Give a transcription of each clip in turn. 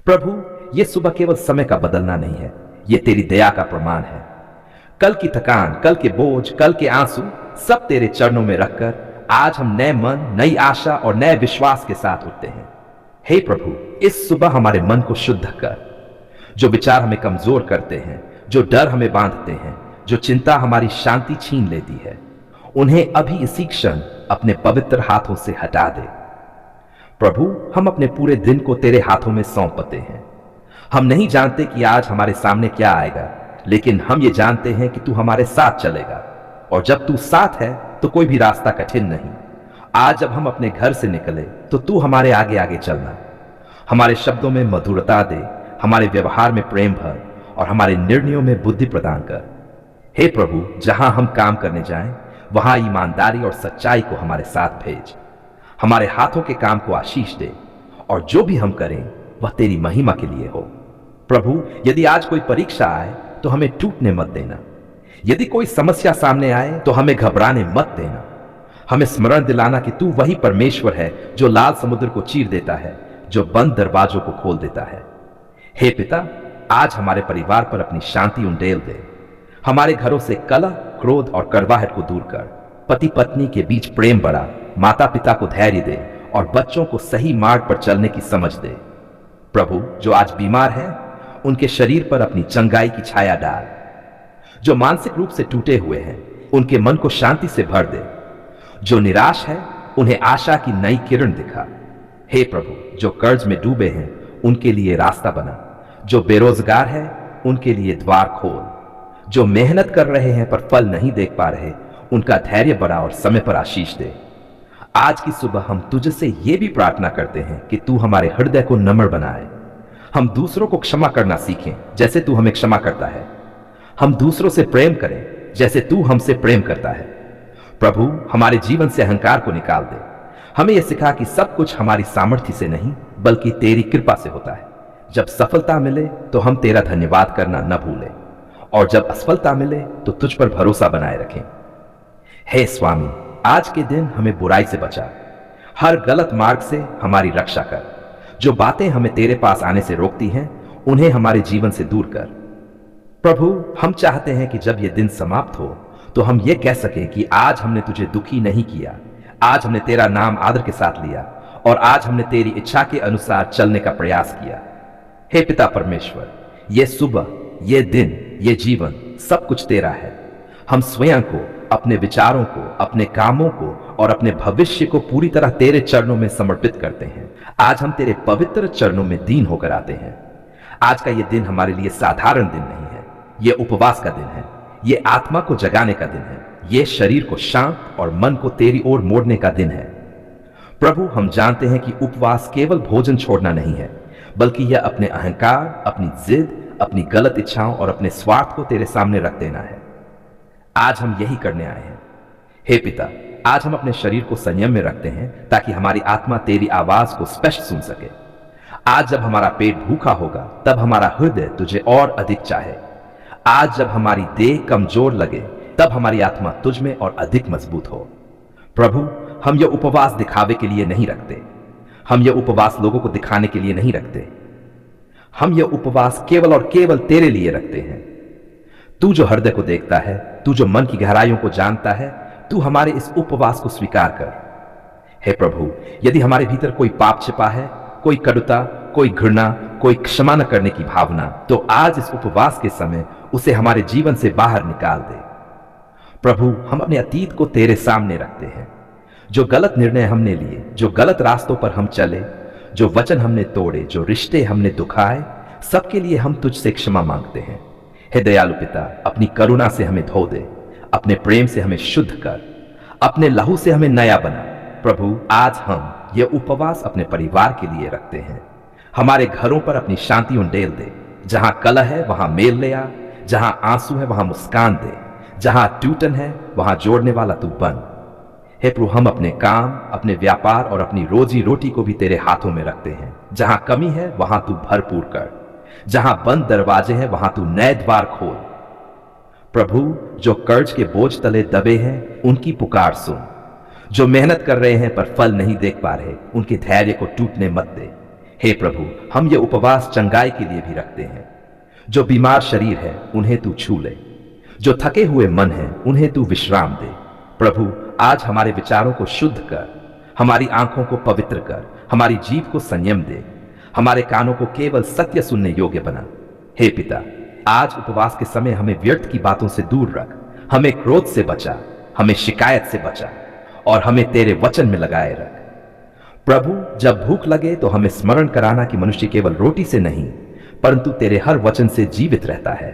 प्रभु, ये सुबह केवल समय का बदलना नहीं है, ये तेरी दया का प्रमाण है। कल की थकान, कल के बोझ, कल के आंसू सब तेरे चरणों में रखकर आज हम नए मन, नई आशा और नए विश्वास के साथ उठते हैं। हे प्रभु, इस सुबह हमारे मन को शुद्ध कर। जो विचार हमें कमजोर करते हैं, जो डर हमें बांधते हैं, जो चिंता हमारी शांति छीन लेती है, उन्हें अभी इसी क्षण अपने पवित्र हाथों से हटा दे। प्रभु, हम अपने पूरे दिन को तेरे हाथों में सौंपते हैं। हम नहीं जानते कि आज हमारे सामने क्या आएगा, लेकिन हम ये जानते हैं कि तू हमारे साथ चलेगा, और जब तू साथ है तो कोई भी रास्ता कठिन नहीं। आज जब हम अपने घर से निकले तो तू हमारे आगे आगे चलना। हमारे शब्दों में मधुरता दे, हमारे व्यवहार में प्रेम भर और हमारे निर्णयों में बुद्धि प्रदान कर। हे प्रभु, जहां हम काम करने जाएं, वहां ईमानदारी और सच्चाई को हमारे साथ भेज। हमारे हाथों के काम को आशीष दे, और जो भी हम करें वह तेरी महिमा के लिए हो। प्रभु, यदि आज कोई परीक्षा आए तो हमें टूटने मत देना। यदि कोई समस्या सामने आए तो हमें घबराने मत देना। हमें स्मरण दिलाना कि तू वही परमेश्वर है जो लाल समुद्र को चीर देता है, जो बंद दरवाजों को खोल देता है। हे पिता, आज हमारे परिवार पर अपनी शांति उंडेल दे। हमारे घरों से कलह, क्रोध और कड़वाहट को दूर कर। पति पत्नी के बीच प्रेम बढ़ा, माता पिता को धैर्य दे और बच्चों को सही मार्ग पर चलने की समझ दे। प्रभु, जो आज बीमार हैं, उनके शरीर पर अपनी चंगाई की छाया डाल। जो मानसिक रूप से टूटे हुए हैं, उनके मन को शांति से भर दे। जो निराश है, उन्हें आशा की नई किरण दिखा। हे प्रभु, जो कर्ज में डूबे हैं, उनके लिए रास्ता बना। जो बेरोजगार है, उनके लिए द्वार खोल। जो मेहनत कर रहे हैं पर फल नहीं देख पा रहे, उनका धैर्य बढ़ा और समय पर आशीष दे। आज की सुबह हम तुझसे ये भी प्रार्थना करते हैं कि तू हमारे हृदय को नम्र बनाए। हम दूसरों को क्षमा करना सीखें जैसे तू हमें क्षमा करता है। हम दूसरों से प्रेम करें जैसे तू हमसे प्रेम करता है। प्रभु, हमारे जीवन से अहंकार को निकाल दे। हमें यह सिखा कि सब कुछ हमारी सामर्थ्य से नहीं बल्कि तेरी कृपा से होता है। जब सफलता मिले तो हम तेरा धन्यवाद करना न भूलें, और जब असफलता मिले तो तुझ पर भरोसा बनाए रखें। हे स्वामी, आज के दिन हमें बुराई से बचा। हर गलत मार्ग से हमारी रक्षा कर। जो बातें हमें तेरे पास आने से रोकती हैं, उन्हें हमारे जीवन से दूर कर। प्रभु, हम चाहते हैं कि जब यह दिन समाप्त हो तो हम ये कह सकें कि आज हमने तुझे दुखी नहीं किया, आज हमने तेरा नाम आदर के साथ लिया, और आज हमने तेरी इच्छा के अनुसार चलने का प्रयास किया। हे पिता परमेश्वर, ये सुबह, ये दिन, ये जीवन सब कुछ तेरा है। हम स्वयं को, अपने विचारों को, अपने कामों को और अपने भविष्य को पूरी तरह तेरे चरणों में समर्पित करते हैं। आज हम तेरे पवित्र चरणों में दीन होकर आते हैं। आज का ये दिन हमारे लिए साधारण दिन नहीं है, ये उपवास का दिन है, ये आत्मा को जगाने का दिन है, ये शरीर को शांत और मन को तेरी ओर मोड़ने का दिन है। प्रभु, हम जानते हैं कि उपवास केवल भोजन छोड़ना नहीं है, बल्कि यह अपने अहंकार, अपनी जिद, अपनी गलत इच्छाओं और अपने स्वार्थ को तेरे सामने रख देना है। आज हम यही करने आए हैं। हे पिता, आज हम अपने शरीर को संयम में रखते हैं ताकि हमारी आत्मा तेरी आवाज को स्पष्ट सुन सके। आज जब हमारा पेट भूखा होगा, तब हमारा हृदय तुझे और अधिक चाहे। आज जब हमारी देह कमजोर लगे, तब हमारी आत्मा तुझ में और अधिक मजबूत हो। प्रभु, हम यह उपवास दिखावे के लिए नहीं रखते। हम यह उपवास लोगों को दिखाने के लिए नहीं रखते। हम यह उपवास केवल और केवल तेरे लिए रखते हैं। तू जो हृदय को देखता है, तू जो मन की गहराइयों को जानता है, तू हमारे इस उपवास को स्वीकार कर। हे प्रभु, यदि हमारे भीतर कोई पाप छिपा है, कोई कटुता, कोई घृणा, कोई क्षमा न करने की भावना, तो आज इस उपवास के समय उसे हमारे जीवन से बाहर निकाल दे। प्रभु, हम अपने अतीत को तेरे सामने रखते हैं। जो गलत निर्णय हमने लिए, जो गलत रास्तों पर हम चले, जो वचन हमने तोड़े, जो रिश्ते हमने दुखाए, सबके लिए हम तुझसे क्षमा मांगते हैं। हे दयालु पिता, अपनी करुणा से हमें धो दे, अपने प्रेम से हमें शुद्ध कर, अपने लहू से हमें नया बना। प्रभु, आज हम यह उपवास अपने परिवार के लिए रखते हैं। हमारे घरों पर अपनी शांति उंडेल दे। जहां कलह है वहां मेल ले आ, जहां आंसू है वहां मुस्कान दे, जहां टूटन है वहां जोड़ने वाला तू बन। हे प्रभु, हम अपने काम, अपने व्यापार और अपनी रोजी रोटी को भी तेरे हाथों में रखते हैं। जहां कमी है वहां तू भरपूर कर, जहां बंद दरवाजे हैं वहां तू नए द्वार खोल। प्रभु, जो कर्ज के बोझ तले दबे हैं, उनकी पुकार सुन। जो मेहनत कर रहे हैं पर फल नहीं देख पा रहे, उनके धैर्य को टूटने मत दे। हे प्रभु, हम ये उपवास चंगाई के लिए भी रखते हैं। जो बीमार शरीर है उन्हें तू छू ले, जो थके हुए मन है उन्हें तू विश्राम दे। प्रभु, आज हमारे विचारों को शुद्ध कर, हमारी आंखों को पवित्र कर, हमारी जीभ को संयम दे, हमारे कानों को केवल सत्य सुनने योग्य बना। हे पिता, आज उपवास के समय हमें व्यर्थ की बातों से दूर रख, हमें क्रोध से बचा, हमें शिकायत से बचा और हमें तेरे वचन में लगाए रख। प्रभु, जब भूख लगे तो हमें स्मरण कराना कि मनुष्य केवल रोटी से नहीं परंतु तेरे हर वचन से जीवित रहता है।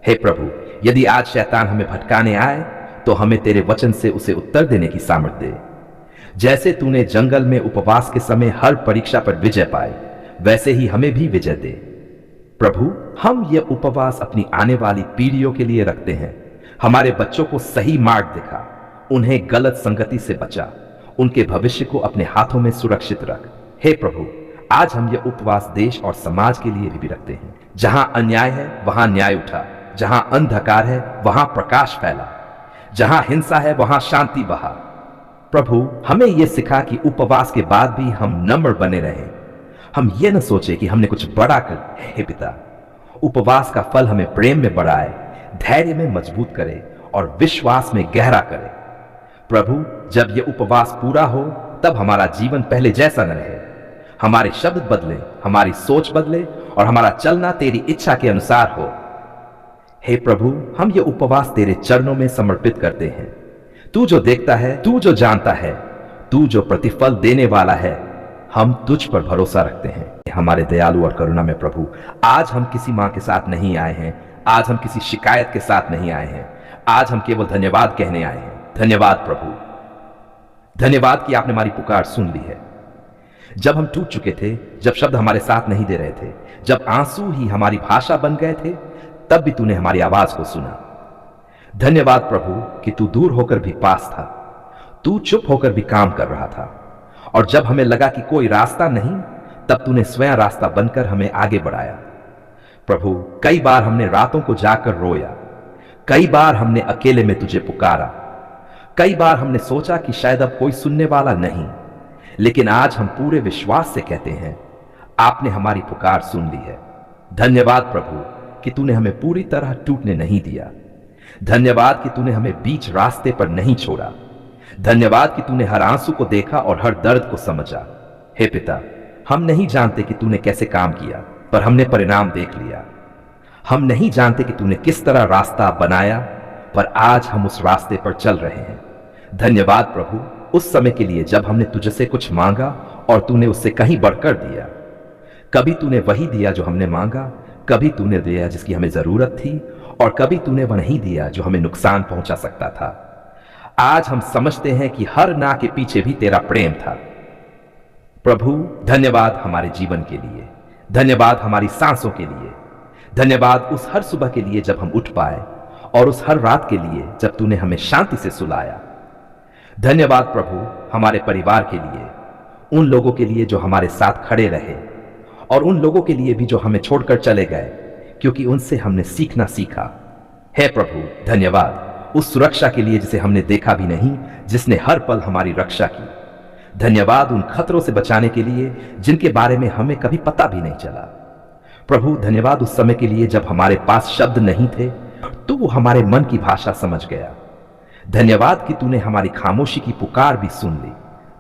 हे प्रभु, यदि आज शैतान हमें भटकाने आए तो हमें तेरे वचन से उसे उत्तर देने की सामर्थ्य दे। जैसे तूने जंगल में उपवास के समय हर परीक्षा पर विजय पाई, वैसे ही हमें भी विजय दे। प्रभु, हम ये उपवास अपनी आने वाली पीढ़ियों के लिए रखते हैं। हमारे बच्चों को सही मार्ग दिखा, उन्हें गलत संगति से बचा, उनके भविष्य को अपने हाथों में सुरक्षित रख। हे प्रभु, आज हम ये उपवास देश और समाज के लिए भी रखते हैं। जहां अन्याय है वहां न्याय उठा, जहां अंधकार है वहां प्रकाश फैला, जहां हिंसा है वहां शांति बहा। प्रभु, हमें यह सिखा कि उपवास के बाद भी हम नम्र बने रहें। हम ये न सोचे कि हमने कुछ बड़ा कर। हे पिता, उपवास का फल हमें प्रेम में बढ़ाए, धैर्य में मजबूत करे और विश्वास में गहरा करे। प्रभु, जब यह उपवास पूरा हो तब हमारा जीवन पहले जैसा न रहे। हमारे शब्द बदले, हमारी सोच बदले और हमारा चलना तेरी इच्छा के अनुसार हो। हे प्रभु, हम ये उपवास तेरे चरणों में समर्पित करते हैं। तू जो देखता है, तू जो जानता है, तू जो प्रतिफल देने वाला है, हम तुझ पर भरोसा रखते हैं। हमारे दयालु और करुणा में प्रभु, आज हम किसी मां के साथ नहीं आए हैं, आज हम किसी शिकायत के साथ नहीं आए हैं, आज हम केवल धन्यवाद कहने आए हैं। धन्यवाद प्रभु, धन्यवाद कि आपने हमारी पुकार सुन ली है। जब हम टूट चुके थे, जब शब्द हमारे साथ नहीं दे रहे थे, जब आंसू ही हमारी भाषा बन गए थे, तब भी तूने हमारी आवाज को सुना। धन्यवाद प्रभु कि तू दूर होकर भी पास था, तू चुप होकर भी काम कर रहा था, और जब हमें लगा कि कोई रास्ता नहीं, तब तूने स्वयं रास्ता बनकर हमें आगे बढ़ाया। प्रभु, कई बार हमने रातों को जाकर रोया, कई बार हमने अकेले में तुझे पुकारा, कई बार हमने सोचा कि शायद अब कोई सुनने वाला नहीं, लेकिन आज हम पूरे विश्वास से कहते हैं, आपने हमारी पुकार सुन ली है। धन्यवाद प्रभु कि तूने हमें पूरी तरह टूटने नहीं दिया। धन्यवाद कि तूने हमें बीच रास्ते पर नहीं छोड़ा। धन्यवाद कि तूने हर आंसू को देखा और हर दर्द को समझा। हे पिता, हम नहीं जानते कि तूने कैसे काम किया, पर हमने परिणाम देख लिया। हम नहीं जानते कि तूने किस तरह रास्ता बनाया, पर आज हम उस रास्ते पर चल रहे हैं। धन्यवाद प्रभु उस समय के लिए जब हमने तुझसे कुछ मांगा और तूने उससे कहीं बढ़कर दिया। कभी तूने वही दिया जो हमने मांगा, कभी तूने दिया जिसकी हमें जरूरत थी, और कभी तूने वह नहीं दिया जो हमें नुकसान पहुंचा सकता था। आज हम समझते हैं कि हर ना के पीछे भी तेरा प्रेम था। प्रभु, धन्यवाद हमारे जीवन के लिए, धन्यवाद हमारी सांसों के लिए, धन्यवाद उस हर सुबह के लिए जब हम उठ पाए, और उस हर रात के लिए जब तूने हमें शांति से सुलाया। धन्यवाद प्रभु हमारे परिवार के लिए, उन लोगों के लिए जो हमारे साथ खड़े रहे, और उन लोगों के लिए भी जो हमें छोड़कर चले गए, क्योंकि उनसे हमने सीखना सीखा। हे प्रभु, धन्यवाद उस सुरक्षा के लिए जिसे हमने देखा भी नहीं, जिसने हर पल हमारी रक्षा की। धन्यवाद उन खतरों से बचाने के लिए जिनके बारे में हमें कभी पता भी नहीं चला। प्रभु, धन्यवाद उस समय के लिए जब हमारे पास शब्द नहीं थे, तो वो हमारे मन की भाषा समझ गया। धन्यवाद कि तूने हमारी खामोशी की पुकार भी सुन ली।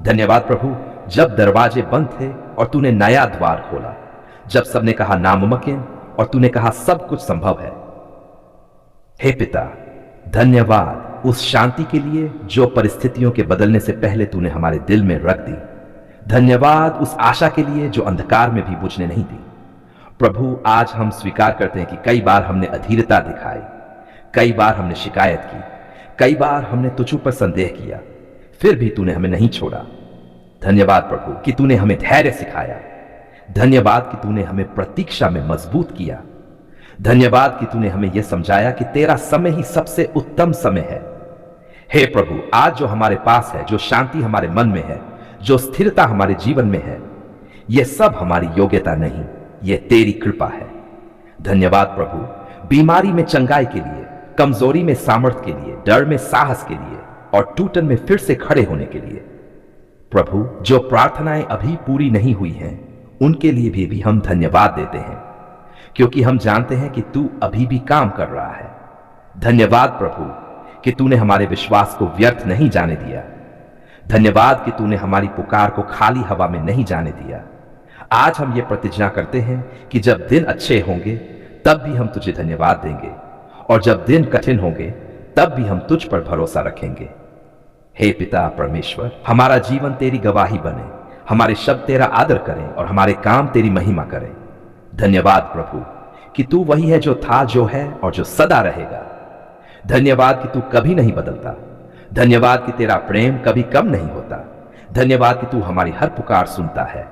धन्यवाद प्रभु, जब दरवाजे बंद थे और तूने नया द्वार खोला, जब सबने कहा नामुमकिन और तूने कहा सब कुछ संभव है। हे पिता, धन्यवाद उस शांति के लिए जो परिस्थितियों के बदलने से पहले तूने हमारे दिल में रख दी। धन्यवाद उस आशा के लिए जो अंधकार में भी बुझने नहीं दी। प्रभु, आज हम स्वीकार करते हैं कि कई बार हमने अधीरता दिखाई, कई बार हमने शिकायत की, कई बार हमने तुझ पर संदेह किया, फिर भी तूने हमें नहीं छोड़ा। धन्यवाद प्रभु कि तूने हमें धैर्य सिखाया। धन्यवाद कि तूने हमें प्रतीक्षा में मजबूत किया। धन्यवाद कि तूने हमें यह समझाया कि तेरा समय ही सबसे उत्तम समय है। हे प्रभु, आज जो हमारे पास है, जो शांति हमारे मन में है, जो स्थिरता हमारे जीवन में है, यह सब हमारी योग्यता नहीं, यह तेरी कृपा है। धन्यवाद प्रभु बीमारी में चंगाई के लिए, कमजोरी में सामर्थ्य के लिए, डर में साहस के लिए और टूटन में फिर से खड़े होने के लिए। प्रभु, जो प्रार्थनाएं अभी पूरी नहीं हुई हैं, उनके लिए भी हम धन्यवाद देते हैं, क्योंकि हम जानते हैं कि तू अभी भी काम कर रहा है। धन्यवाद प्रभु कि तूने हमारे विश्वास को व्यर्थ नहीं जाने दिया। धन्यवाद कि तूने हमारी पुकार को खाली हवा में नहीं जाने दिया। आज हम ये प्रतिज्ञा करते हैं कि जब दिन अच्छे होंगे तब भी हम तुझे धन्यवाद देंगे, और जब दिन कठिन होंगे तब भी हम तुझ पर भरोसा रखेंगे। हे पिता परमेश्वर, हमारा जीवन तेरी गवाही बने, हमारे शब्द तेरा आदर करें और हमारे काम तेरी महिमा करें। धन्यवाद प्रभु कि तू वही है जो था, जो है और जो सदा रहेगा। धन्यवाद कि तू कभी नहीं बदलता। धन्यवाद कि तेरा प्रेम कभी कम नहीं होता। धन्यवाद कि तू हमारी हर पुकार सुनता है।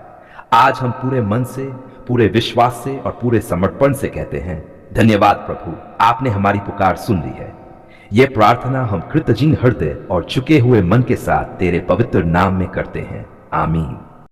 आज हम पूरे मन से, पूरे विश्वास से और पूरे समर्पण से कहते हैं, धन्यवाद प्रभु, आपने हमारी पुकार सुन ली है। यह प्रार्थना हम कृतज्ञ हृदय और झुके हुए मन के साथ तेरे पवित्र नाम में करते हैं। आमीन।